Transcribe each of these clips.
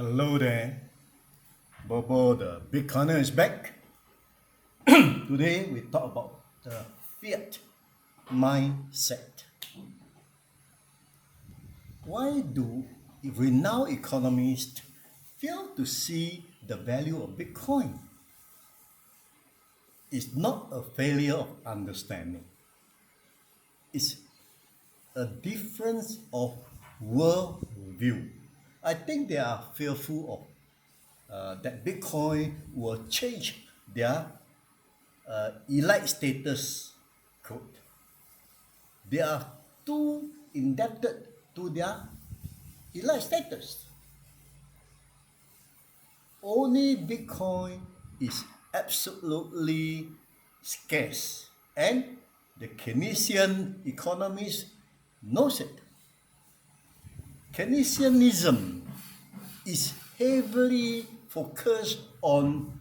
Hello there, BoBo, the big corner is back. Today we talk about the Fiat mindset. Why do renowned economists fail to see the value of Bitcoin? It's not a failure of understanding. It's a difference of worldview. I think they are fearful of that Bitcoin will change their elite status code. They are too indebted to their elite status. Only Bitcoin is absolutely scarce, and the Keynesian economists knows it. Keynesianism is heavily focused on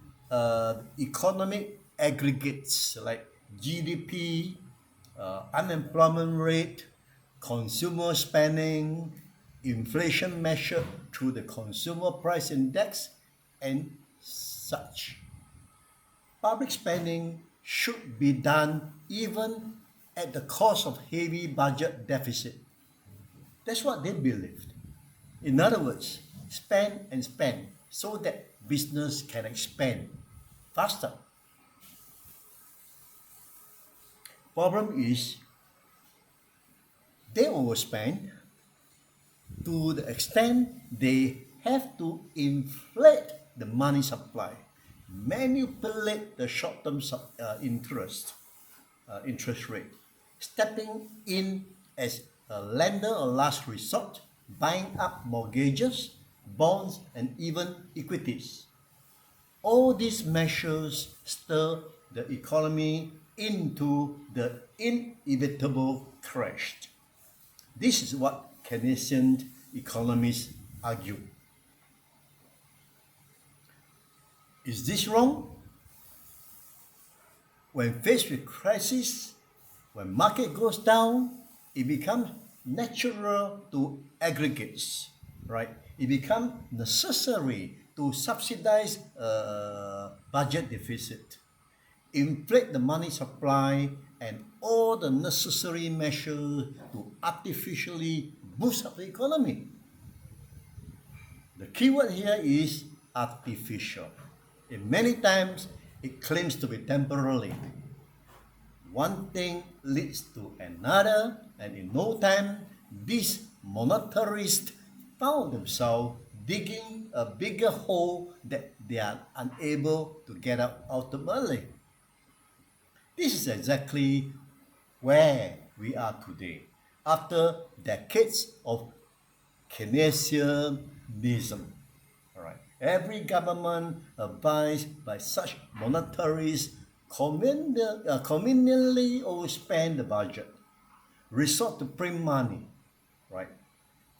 economic aggregates like GDP, unemployment rate, consumer spending, inflation measured through the consumer price index, and such. Public spending should be done even at the cost of heavy budget deficit. That's what they believed. In other words, spend and spend so that business can expand faster. Problem is they overspend to the extent they have to inflate the money supply, manipulate the short-term interest rate, stepping in as a lender of last resort, buying up mortgages, bonds, and even equities. All these measures stir the economy into the inevitable crash. This is what Keynesian economists argue. Is this wrong? When faced with crisis, when market goes down, it becomes natural to aggregates, right? It becomes necessary to subsidize budget deficit, inflate the money supply, and all the necessary measures to artificially boost up the economy. The keyword here is artificial. Many times it claims to be temporarily. One thing leads to another, and in no time, these monetarists found themselves digging a bigger hole that they are unable to get out ultimately. This is exactly where we are today, after decades of Keynesianism. All right. Every government advised by such monetarists conveniently overspend the budget, resort to print money, right?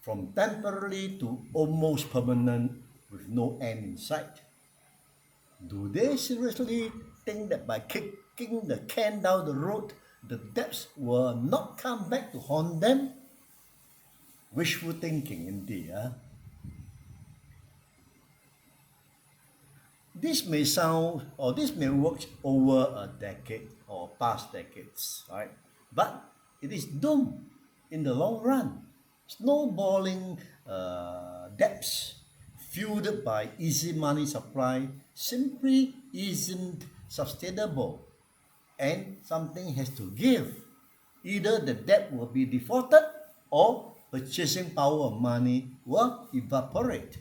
From temporary to almost permanent with no end in sight. Do they seriously think that by kicking the can down the road, the debts will not come back to haunt them? Wishful thinking indeed. This may sound, or this may work over a decade or past decades, right? But it is doomed in the long run. Snowballing debts fueled by easy money supply simply isn't sustainable, and something has to give. Either the debt will be defaulted or purchasing power of money will evaporate.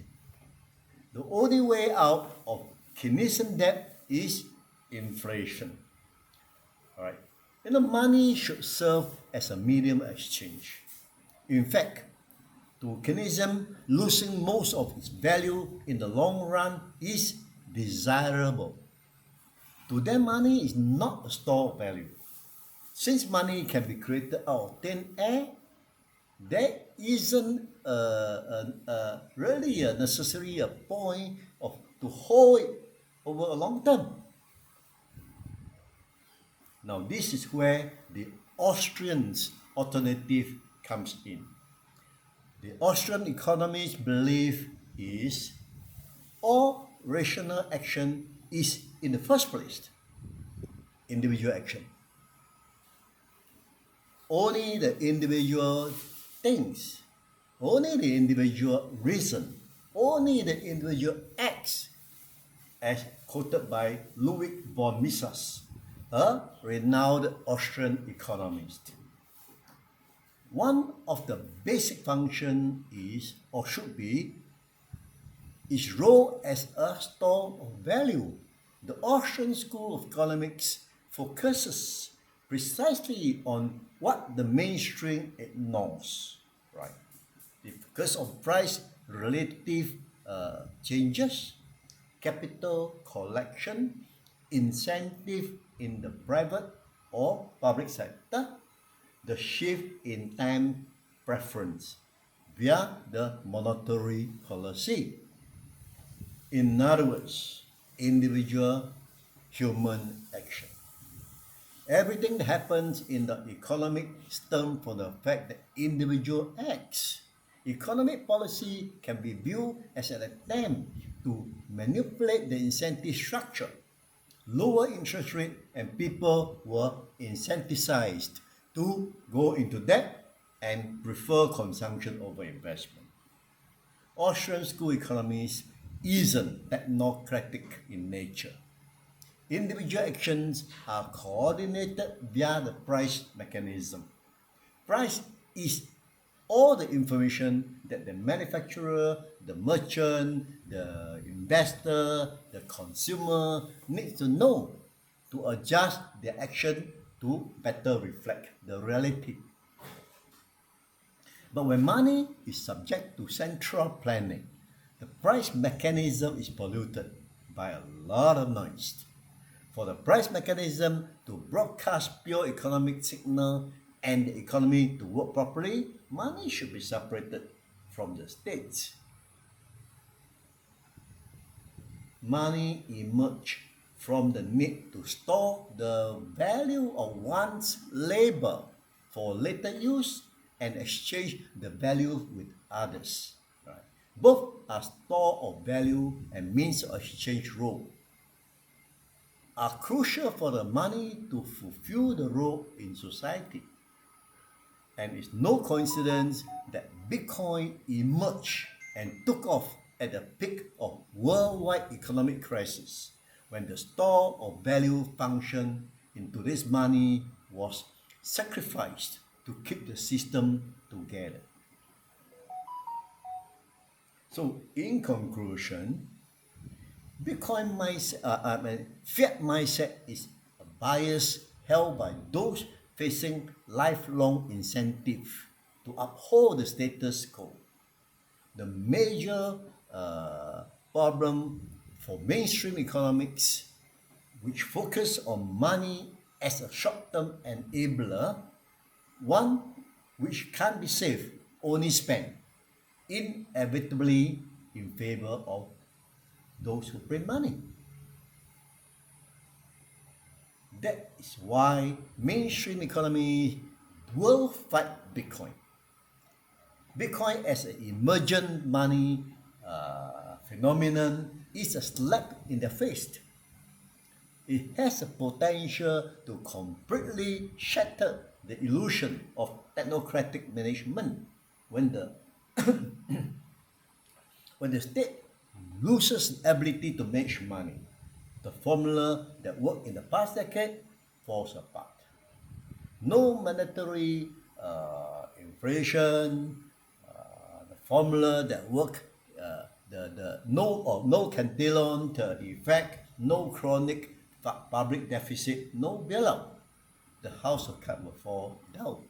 The only way out of Keynesian debt is inflation. All right. Money should serve as a medium of exchange. In fact, to Keynesian, losing most of its value in the long run is desirable. To them, money is not a store of value. Since money can be created out of thin air, there isn't really a necessary point to hold it over a long term. Now, this is where the Austrians' alternative comes in. The Austrian economists' belief is all rational action is, in the first place, individual action. Only the individual thinks, only the individual reason, only the individual acts, as quoted by Ludwig von Mises, a renowned Austrian economist. One of the basic functions is, or should be, its role as a store of value. The Austrian School of Economics focuses precisely on what the mainstream ignores, right? They focus on price relative changes, capital collection, incentive in the private or public sector, the shift in time preference via the monetary policy. In other words, individual human action. Everything that happens in the economic stems from the fact that individual acts. Economic policy can be viewed as an attempt to manipulate the incentive structure. Lower interest rate and people were incentivized to go into debt and prefer consumption over investment. Austrian school economists isn't technocratic in nature. Individual actions are coordinated via the price mechanism. Price is all the information that the manufacturer, the merchant, the investor, the consumer needs to know to adjust their action to better reflect the reality. But when money is subject to central planning, the price mechanism is polluted by a lot of noise. For the price mechanism to broadcast pure economic signal and the economy to work properly, money should be separated from the state. Money emerges from the need to store the value of one's labor for later use and exchange the value with others. Right? Both are store of value and means of exchange role are crucial for the money to fulfill the role in society. And it's no coincidence that Bitcoin emerged and took off at the peak of worldwide economic crisis, when the store of value function in today's money was sacrificed to keep the system together. So, in conclusion, Bitcoin mindset, Fiat mindset is a bias held by those facing lifelong incentive to uphold the status quo. The major problem for mainstream economics, which focus on money as a short-term enabler, one which can't be saved, only spent, inevitably in favor of those who print money. That is why mainstream economy will fight Bitcoin. Bitcoin as an emergent money phenomenon is a slap in the face. It has a potential to completely shatter the illusion of technocratic management when the when the state loses the ability to make money. The formula that worked in the past decade falls apart. No monetary inflation, the formula that worked, the no Cantillon effect, no chronic public deficit, no bailout. The house of cards will fall down.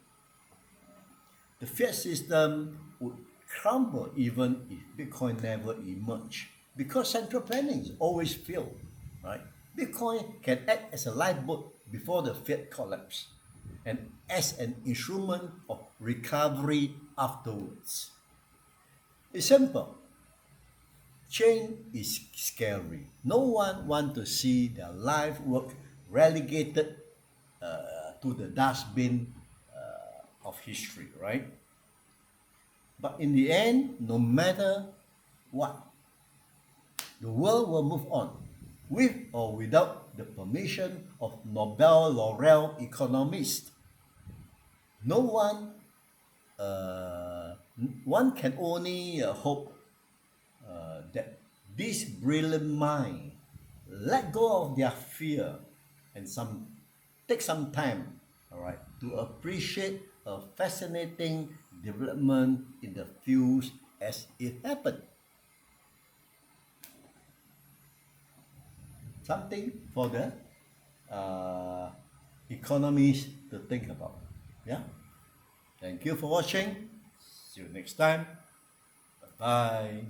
The fiat system would crumble even if Bitcoin never emerged, because central planning always fails. Right? Bitcoin can act as a lifeboat before the fiat collapse and as an instrument of recovery afterwards. It's simple. Change is scary. No one wants to see their life work relegated to the dustbin of history, right? But in the end, no matter what, the world will move on, with or without the permission of Nobel laureate economists. No one, one can only hope that this brilliant mind let go of their fear and take some time, all right, to appreciate a fascinating development in the fields as it happened. Something for the uh, economists to think about. Yeah. Thank you for watching. See you next time. Bye bye.